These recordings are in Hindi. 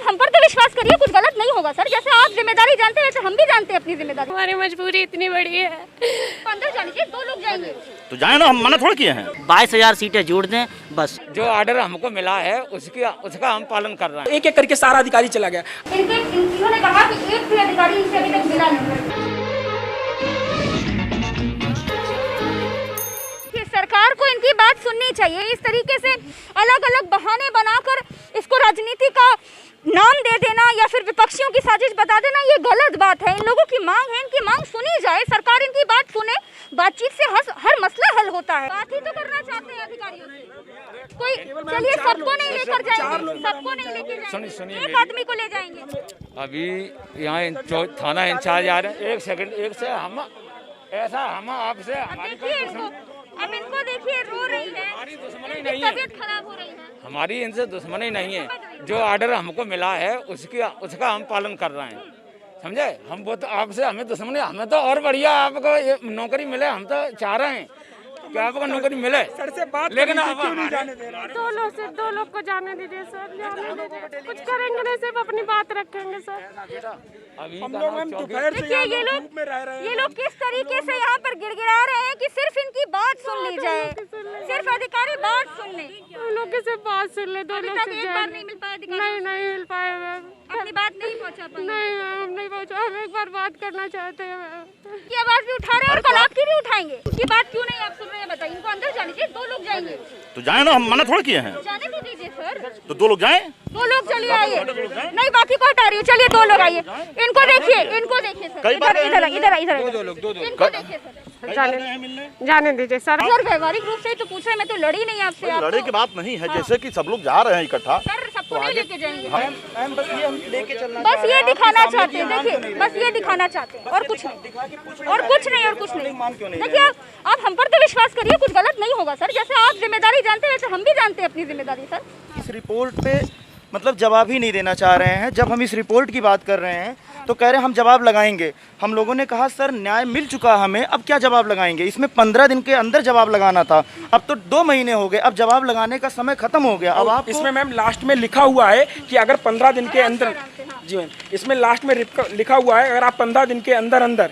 आप हम पर तो विश्वास करिए, कुछ गलत नहीं होगा सर। जैसे आप जिम्मेदारी जानते हैं वैसे हम भी जानते हैं अपनी जिम्मेदारी। हमारी मजबूरी इतनी बड़ी है। अंदर जाने दीजिए, 2 लोग जाएंगे तो जाए ना, हम मना थोड़ा किए हैं। 22,000 सीटें जोड़ दें बस। जो ऑर्डर हमको मिला है उसका हम पालन कर रहे हैं। एक एक करके सारा अधिकारी चला गया। इन्होंने कहा कि एक भी अधिकारी इनसे अभी तक मिला नहीं। सरकार को इनकी बात सुननी चाहिए। इस तरीके से अलग अलग बहाने बनाकर इसको राजनीति का नाम दे देना या फिर विपक्षियों की साजिश बता देना, ये गलत बात है। इन लोगों की मांग है, इनकी मांग सुनी जाए, सरकार इनकी बात सुने। बातचीत से हर मसला हल होता है। बात ही तो करना चाहते हैं अधिकारियों से। कोई चलिए, सबको नहीं लेकर जाएंगे, सबको नहीं लेकर जाएंगे, एक आदमी को ले जाएंगे। अभी यहाँ थाना इंचार्ज आ रहे हैं। 1 सेकंड, एक से हम ऐसा हम आपसे अब इनको देखिए, रो रही है, हमारी दुश्मनी नहीं है, तबीयत खराब हो रही है। हमारी इनसे दुश्मनी नहीं है। जो ऑर्डर हमको मिला है उसका हम पालन कर रहे हैं, समझे। हम वो तो आपसे हमें दुश्मनी, हमें तो और बढ़िया आपको नौकरी मिले, हम तो चाह रहे हैं कि आपको नौकरी मिले। सर से बात लेकिन क्यों नहीं जाने दे रहे? 2 लोग को जाने दीजिए सर, जाने दीजिए। कुछ करेंगे नहीं, सिर्फ अपनी बात रखेंगे सर। अभी हम लोग मैम दोपहर से देखिए ये लोग किस तरीके से यहाँ पर गिड़गिड़ा रहे हैं कि सिर्फ इनकी बात सुन ली जाए, सिर्फ अधिकारी बात सुन ले। उन लोग की सिर्फ बात सुन ले। 2 लोग से एक बार नहीं मिल पाया अधिकारी, नहीं मिल पाए मैम, अपनी बात नहीं पहुँचा पाए। नहीं मैम, हम नहीं पहुँचा। हम एक बार बात करना चाहते हैं मैम। की आवाज भी उठा रहे हैं और कल आपकी भी उठाएंगे। ये बात क्यों नहीं आप सुन रहे हैं बताइए। इनको अंदर जाने दीजिए, 2 लोग जाएंगे। तो जाए ना, हम मना थोड़ा किए हैं। जाने तो दीजिए सर। तो 2 लोग जाए। 2 लोग चलिए, आइए। नहीं, बाकी को हटा रही हूँ। चलिए 2 लोग आइए। इनको देखिए सर, इधर इनको देखिए सर। जाने दीजिए सर। सर व्यवहारिक रूप से तो पूछ रहे, मैं तो लड़ी नहीं आपसे। लड़े की बात नहीं है, जैसे कि सब लोग जा रहे हैं इकट्ठा। सर सबको नहीं लेके जाएंगे। मैम बस ये हम लेके चलना, बस ये दिखाना चाहते हैं। देखिए बस ये दिखाना चाहते हैं और कुछ नहीं, और कुछ नहीं। देखिए आप हम पर तो विश्वास करिए, कुछ गलत नहीं होगा सर। जैसे आप जिम्मेदारी जानते हैं वैसे हम भी जानते हैं अपनी जिम्मेदारी सर। इस रिपोर्ट पे मतलब जवाब ही नहीं देना चाह रहे हैं। जब हम इस रिपोर्ट की बात कर रहे हैं तो कह रहे हैं हम जवाब लगाएंगे। हम लोगों ने कहा सर न्याय मिल चुका हमें, अब क्या जवाब लगाएंगे। इसमें 15 दिन के अंदर जवाब लगाना था, अब तो 2 महीने हो गए, अब जवाब लगाने का समय खत्म हो गया। अब आप इसमें मैम लास्ट में लिखा हुआ है कि अगर 15 दिन के अंदर, जी मैम इसमें लास्ट में लिखा हुआ है अगर आप 15 दिन के अंदर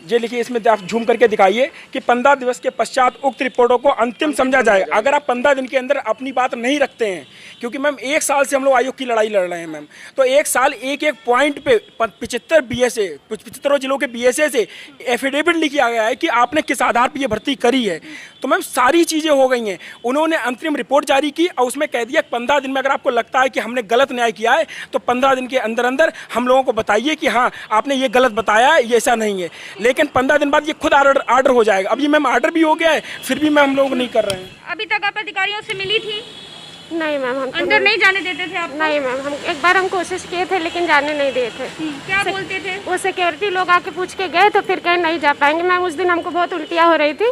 ये लिखिए, इसमें आप झूम करके दिखाइए कि 15 दिवस के पश्चात उक्त रिपोर्टों को अंतिम समझा जाए। अगर आप 15 दिन के अंदर अपनी बात नहीं रखते हैं, क्योंकि मैम 1 साल से हम लोग आयोग की लड़ाई लड़ रहे हैं मैम, तो 1 साल एक पॉइंट पे 75 BSA 75 जिलों के BSA से एफिडेविट लिखा गया है कि आपने किस आधार पर ये भर्ती करी है। तो मैम सारी चीज़ें हो गई हैं। उन्होंने अंतरिम रिपोर्ट जारी की और उसमें कह दिया 15 दिन में अगर आपको लगता है कि हमने गलत न्याय किया है तो 15 दिन के अंदर हम लोगों को बताइए कि हाँ आपने ये गलत बताया है, ये ऐसा नहीं है। लेकिन 15 दिन बाद ये खुद ऑर्डर हो जाएगा। अब ये मैम ऑर्डर भी हो गया है, फिर भी मैम हम लोग नहीं कर रहे हैं। अभी तक आप अधिकारियों से मिली थी? नहीं मैम, हम अंदर नहीं जाने देते थे आप? नहीं मैम, हम एक बार हम कोशिश किए थे लेकिन जाने नहीं दिए थे। क्या बोलते थे? वो सिक्योरिटी लोग आके पूछ के गए तो फिर कहीं नहीं जा पाएंगे। मैम उस दिन हमको बहुत उल्टियाँ हो रही थी,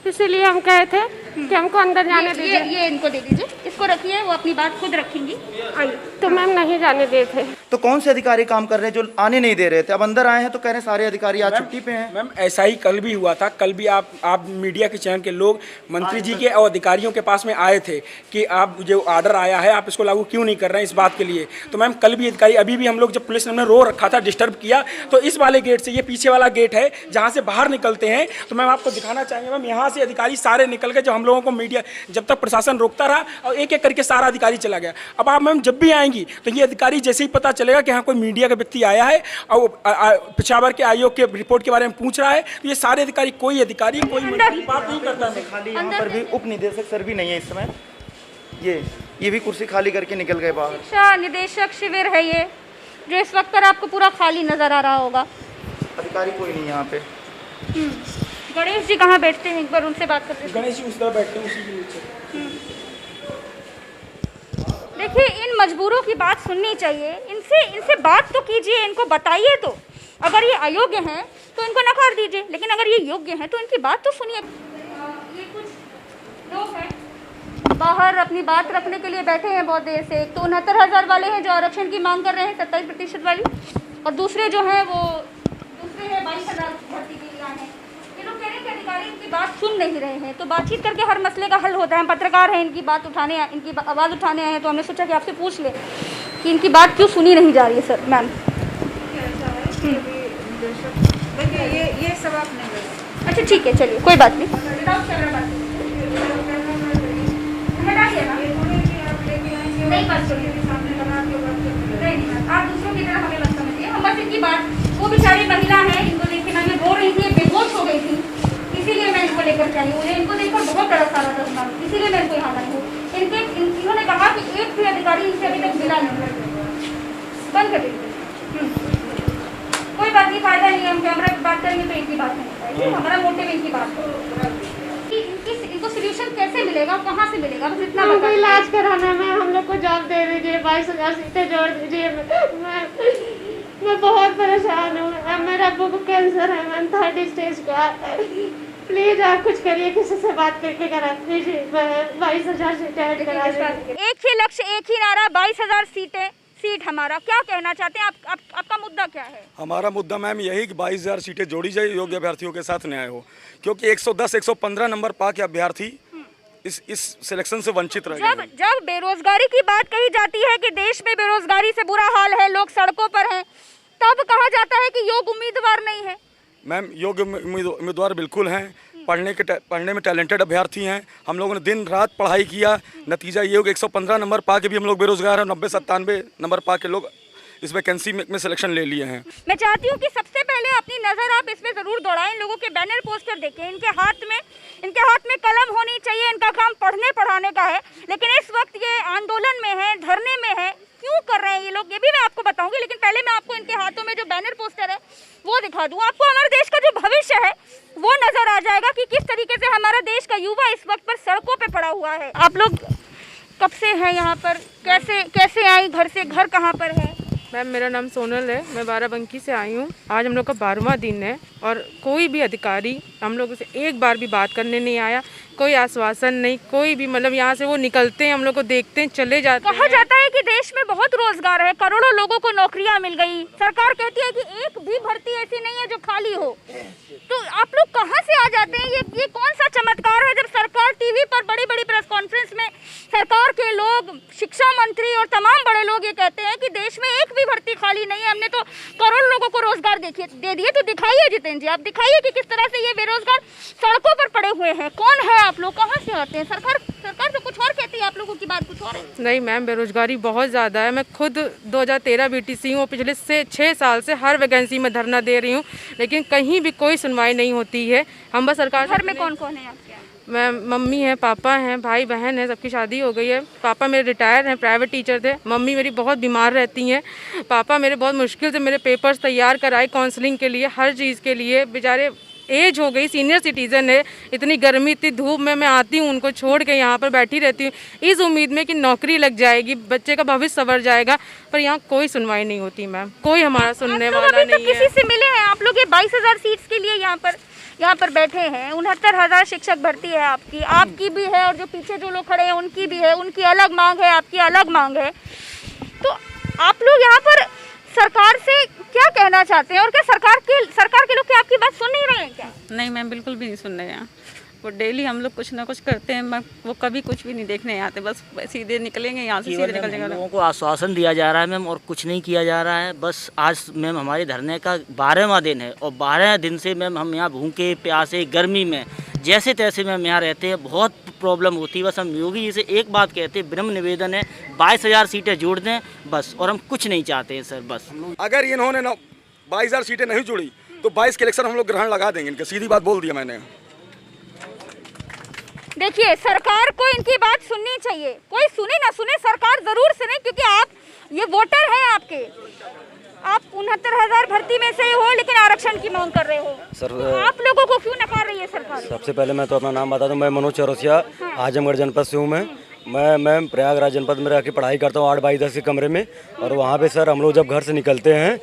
इसीलिए हम कहे थे कि हमको अंदर जाने दीजिए। ये इनको दे दीजिए, इसको रखिए, वो अपनी बात खुद रखेंगी। तो मैम नहीं जाने दिए थे। तो कौन से अधिकारी काम कर रहे हैं जो आने नहीं दे रहे थे, अब अंदर आए हैं तो कह रहे हैं सारे अधिकारी आज छुट्टी पे हैं। मैम ऐसा ही कल भी हुआ था। कल भी आप मीडिया के चैनल के लोग मंत्री जी के और अधिकारियों के पास में आए थे कि आप जो ऑर्डर आया है आप इसको लागू क्यों नहीं कर रहे हैं इस बात के लिए। तो मैम कल भी अधिकारी, अभी भी हम लोग जब पुलिस ने हमने रो रखा था, डिस्टर्ब किया, तो इस वाले गेट से, ये पीछे वाला गेट है जहाँ से बाहर निकलते हैं, तो मैम आपको दिखाना चाहेंगे मैम यहाँ से अधिकारी सारे निकल गए। जब हम लोगों को मीडिया, जब तक प्रशासन रोकता रहा और एक एक करके सारा अधिकारी चला गया। अब आप मैम जब भी आएंगी तो ये अधिकारी जैसे ही पता चलेगा कि हाँ कोई मीडिया का व्यक्ति आया है और पेशावर के आयोग के रिपोर्ट के बारे में पूछ रहा है, तो ये सारे अधिकारी, कोई अधिकारी कोई बात नहीं करता है। खाली यहाँ पर भी उप निदेशक सर भी नहीं है इस समय, ये भी कुर्सी खाली करके निकल गए बाहर। शिक्षा निदेशक शिविर है ये, जो इस वक्त पर आपको पूरा खाली नजर आ रहा होगा। अधिकारी कोई नहीं यहाँ पे। गणेश जी कहाँ बैठते हैं, एक बार उनसे बात करते हैं। गणेश जी उस तरह बैठते हैं, उसी के नीचे। देखिए इन मजबूरों की बात सुननी चाहिए, इनसे बात तो कीजिए, इनको बताइए। तो अगर ये अयोग्य हैं तो इनको नकार दीजिए, लेकिन अगर ये योग्य हैं तो इनकी बात तो सुनिए। ये कुछ लोग हैं बाहर अपनी बात रखने के लिए बैठे हैं बहुत देर से। एक तो 69,000 वाले हैं जो आरक्षण की मांग कर रहे हैं, 27% वाली, और दूसरे जो हैं वो दूसरे हैं 22,000 भर्ती के लिए आए हैं। ये लोग कह रहे हैं कि अधिकारी इनकी बात सुन नहीं रहे हैं। तो बातचीत करके हर मसले का हल होता है। हम पत्रकार हैं, इनकी बात उठाने, इनकी आवाज़ उठाने आए हैं, तो हमने सोचा कि आपसे पूछ ले कि इनकी बात क्यों सुनी नहीं जा रही है सर मैम? ये सब आप नहीं बोलिए। अच्छा ठीक है, चलिए कोई बात नहीं। नहीं बात सुनिए, आप दूसरों की तरह हमें मत समझिए। हम बस इनकी बात, वो बेचारी महिला है, इनको देख के मैं रो रही थी, बेहोश हो गई थी, इसीलिए मैं इनको लेकर के आई हूँ। मुझे इनको देखकर बहुत तरस आ रहा था मैम, इसीलिए मैं इनको यहाँ लाई हूँ। इन्होंने कहा कि एक भी अधिकारी इनसे अभी तक मिला नहीं। बंद कर दीजिए, कोई बात नहीं, फायदा नहीं है। हम कैमरा की बात करेंगे तो इनकी बात नहीं पाएगी, हमारा मोटिव इनकी बात है। इनको सोल्यूशन कैसे मिलेगा, कहाँ से मिलेगा, बस इतना हमको बताइए। इलाज कराना है, हम लोग को जॉब दे दीजिए, 22,000 सीटें जोड़ दीजिए। मैं बहुत परेशान हूँ। मेरे अब्बू को कैंसर है मैम, 3rd स्टेज का। प्लीज आप कुछ करिए, किसी से बात करके करा दीजिए, 22,000 सीटें ऐड करा दीजिए। एक ही लक्ष्य, एक ही नारा, 22,000 सीट हमारा। क्या कहना चाहते हैं आप, आपका मुद्दा क्या है? हमारा मुद्दा मैम यही कि 22,000 सीटें जोड़ी जाए, योग्य अभ्यर्थियों के साथ न्याय हो, क्योंकि 110, 115 नंबर पा के अभ्यर्थी इस सिलेक्शन से वंचित रह गए। जब बेरोजगारी की बात कही जाती है कि देश में बेरोजगारी से बुरा हाल है, लोग सड़कों पर हैं, तब कहा जाता है कि योग्य उम्मीदवार नहीं है। मैम योग्य उम्मीदवार बिल्कुल हैं, पढ़ने में टैलेंटेड अभ्यर्थी हैं। हम लोगों ने दिन रात पढ़ाई किया, नतीजा ये हो कि 115 नंबर पा के भी हम लोग बेरोजगार हैं। 90-97 नंबर पा के लोग इस वैकेंसी में सिलेक्शन ले लिए हैं। मैं चाहती हूँ कि सबसे पहले अपनी नज़र आप इसमें ज़रूर दौड़ाएं। लोगों के बैनर पोस्टर देखें, इनके हाथ में कलम होनी चाहिए। इनका काम पढ़ने पढ़ाने का है, लेकिन इस वक्त ये आंदोलन में है, धरने में है। क्यों कर रहे हैं ये लोग, ये भी मैं आपको बताऊंगी, लेकिन पहले मैं आपको इनके हाथों में जो बैनर पोस्टर है वो दिखा दूं। आपको हमारे देश का जो भविष्य है वो नजर आ जाएगा कि किस तरीके से हमारा देश का युवा इस वक्त पर सड़कों पे पड़ा हुआ है। आप लोग कब से हैं यहाँ पर, कैसे आई घर से, घर कहाँ पर है? मैम मेरा नाम सोनल है, मैं बाराबंकी से आई हूँ। आज हम लोग का 12वां दिन है और कोई भी अधिकारी हम लोगों से एक बार भी बात करने नहीं आया, कोई आश्वासन नहीं, कोई भी मतलब यहाँ से वो निकलते हैं, हम लोग को देखते हैं, चले जाते हैं। कहा जाता है कि देश में बहुत रोजगार है, करोड़ों लोगों को नौकरियां मिल गई। सरकार कहती है कि एक भी भर्ती ऐसी नहीं है जो खाली हो। तो आप लोग कहाँ से आ जाते हैं? ये कौन सा चमत्कार है जब सरकार टीवी पर बड़ी बड़ी प्रेस कॉन्फ्रेंस में सरकार के लोग, शिक्षा मंत्री और तमाम बड़े लोग ये कहते हैं कि देश में एक भी भर्ती खाली नहीं है, हमने तो करोड़ों लोगों को रोजगार दे दिए। तो दिखाइए जितेंद्र जी, आप दिखाइए कि किस तरह से ये बेरोजगार सड़कों पर पड़े हुए हैं। कौन है आप लोग, कहाँ से आते हैं? सरकार तो कुछ और कहती है, आप लोगों की बात कुछ और है। नहीं मैम, बेरोजगारी बहुत ज़्यादा है। मैं खुद 2013 BTC हूँ, पिछले 6 साल से हर वैकेंसी में धरना दे रही हूँ, लेकिन कहीं भी कोई सुनवाई नहीं होती है। हम बस सरकार। घर में कौन कौन है आपके? मैं, मम्मी है, पापा हैं, भाई बहन है, सबकी शादी हो गई है। पापा मेरे रिटायर हैं, प्राइवेट टीचर थे। मम्मी मेरी बहुत बीमार रहती हैं। पापा मेरे बहुत मुश्किल से मेरे पेपर्स तैयार कराए, काउंसलिंग के लिए, हर चीज़ के लिए। बेचारे एज हो गई, सीनियर सिटीज़न है। इतनी गर्मी, इतनी धूप में मैं आती हूँ, उनको छोड़ के यहाँ पर बैठी रहती हूँ इस उम्मीद में कि नौकरी लग जाएगी, बच्चे का भविष्य संवर जाएगा, पर यहाँ कोई सुनवाई नहीं होती मैम, कोई हमारा सुनने वाला नहीं है। किसी से मिले हैं आप लोग? ये 22,000 सीट्स के लिए यहाँ पर बैठे हैं। 69,000 शिक्षक भर्ती है आपकी भी है, और जो पीछे जो लोग खड़े हैं उनकी भी है। उनकी अलग मांग है, आपकी अलग मांग है। तो आप लोग यहाँ पर सरकार से क्या कहना चाहते हैं, और क्या सरकार के लोग क्या आपकी बात सुन नहीं रहे हैं क्या? नहीं मैम, बिल्कुल भी नहीं सुन रहे हैं। वो डेली हम लोग कुछ ना कुछ करते हैं, वो कभी कुछ भी नहीं देखने आते, बस सीधे निकलेंगे यहाँ से, सीधे निकल जाएंगे। लोगों को आश्वासन दिया जा रहा है मैम, और कुछ नहीं किया जा रहा है। बस आज मैम हमारे धरने का 12वां दिन है, और 12 दिन से मैम हम यहाँ भूखे प्यासे गर्मी में जैसे तैसे मैम यहाँ रहते हैं। बहुत प्रॉब्लम होती है। बस हम योगी जी से एक बात कहते हैं, विनम्र निवेदन है, 22,000 सीटें जोड़ दें बस, और हम कुछ नहीं चाहते हैं सर। बस अगर इन्होंने 22,000 सीटें नहीं जोड़ी तो 22 के इलेक्शन हम लोग ग्रहण लगा देंगे इनके, सीधी बात बोल दिया मैंने। देखिए, सरकार को इनकी बात सुननी चाहिए। कोई सुने ना सुने, सरकार जरूर सुने, क्योंकि आप ये वोटर हैं आपके। आप 69,000 भर्ती में से हो, लेकिन आरक्षण की मांग कर रहे हो सर। तो आप लोगों को क्यों नकार रही है सरकार? सबसे पहले मैं तो अपना नाम बता दूं, मैं मनोज चौरसिया, आजमगढ़ जनपद से हूँ। मैं प्रयागराज जनपद में रह के पढ़ाई करता हूँ 8x10 के कमरे में। और वहाँ पे सर हम लोग जब घर से निकलते हैं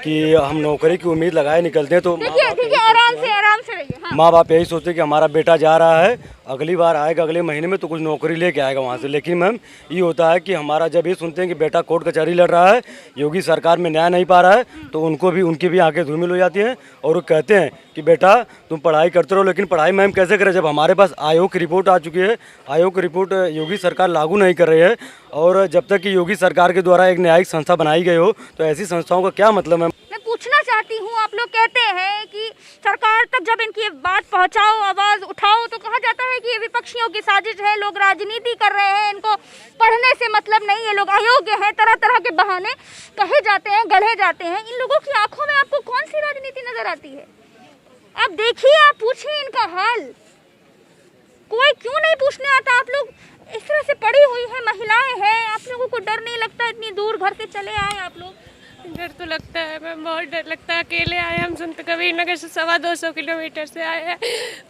कि हम नौकरी की उम्मीद लगाए निकलते हैं, तो देखिए आराम आराम से रहिए। हाँ। माँ बाप यही सोचते कि हमारा बेटा जा रहा है, अगली बार आएगा, अगले महीने में तो कुछ नौकरी लेके आएगा वहाँ से। लेकिन मैम ये होता है कि हमारा जब ये सुनते हैं कि बेटा कोर्ट कचहरी लड़ रहा है, योगी सरकार में न्याय नहीं पा रहा है, तो उनकी भी आंखें धूमिल हो जाती हैं और वो कहते हैं कि बेटा तुम पढ़ाई करते रहो। लेकिन पढ़ाई मैम कैसे करें जब हमारे पास आयोग की रिपोर्ट आ चुकी है। आयोग की रिपोर्ट योगी सरकार लागू नहीं कर रही है, और जब तक कि योगी सरकार के द्वारा एक न्यायिक संस्था बनाई गई हो तो ऐसी संस्थाओं का क्या मतलब है। मैं पूछना चाहती हूँ, आप लोग कहते हैं कि सरकार तक जब इनकी बात पहुँचाओ, आवाज़ उठाओ, तो कहा जाता है कि ये विपक्षियों की साजिश है, लोग राजनीति कर रहे हैं, इनको पढ़ने से मतलब नहीं है, लोग अयोग्य हैं, तरह तरह के बहाने कहे जाते हैं, गढ़े जाते हैं। इन लोगों की आंखों में आपको कौन सी राजनीति नजर आती है? आप देखिए, आप पूछिए इनका हाल। कोई क्यों नहीं पूछने आता? आप लोग इस तरह से पड़ी हुई है, महिलाएं हैं, आप लोगों को डर नहीं लगता? इतनी दूर घर से चले आए आप लोग। डर तो लगता है मैम, बहुत डर लगता है। अकेले आए हम संत कबीर नगर से 250 किलोमीटर से आए हैं।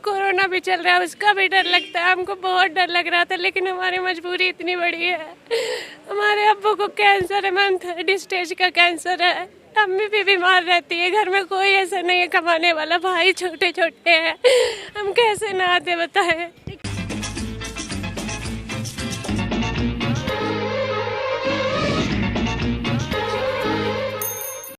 कोरोना भी चल रहा है, उसका भी डर लगता है। हमको बहुत डर लग रहा था, लेकिन हमारी मजबूरी इतनी बड़ी है। हमारे अब्बू को कैंसर है मैम, 3rd स्टेज का कैंसर है। अम्मी भी बीमार रहती है, घर में कोई ऐसा नहीं है कमाने वाला, भाई छोटे छोटे हैं, हम कैसे ना आते बताएं।